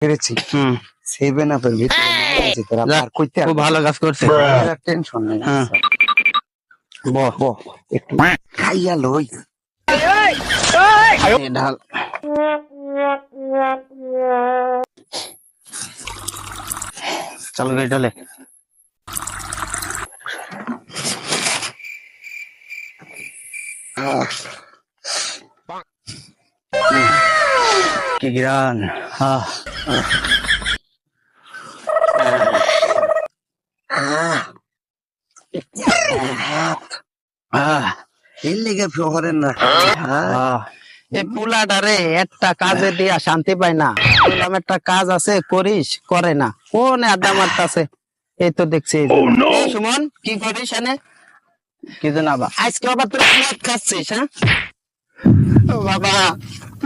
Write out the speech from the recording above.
পেরেছি। সেভেন আপের ভিতরে মাল আছে তোরা পার করতে খুব ভালো কাজ করছে। টেনশন নেই। হ্যাঁ। বহ বহ একটু খাইয়া লই। ঢাল। চলো গাড়ি ঢালে। কি গ্রান। এর লেগে ফোহরেন না। এই পুলাটারে একটা কাজে দিয়া শান্তি পায় না। বললাম একটা কাজ আছে করিস, করে না। কোন আড্ডা মারতাছে। এই তো দেখছি এই সুমন কি করিস এনে? কি জানা আজকে আবার তুই মদ খাচ্ছিস? হ্যাঁ ও বাবা।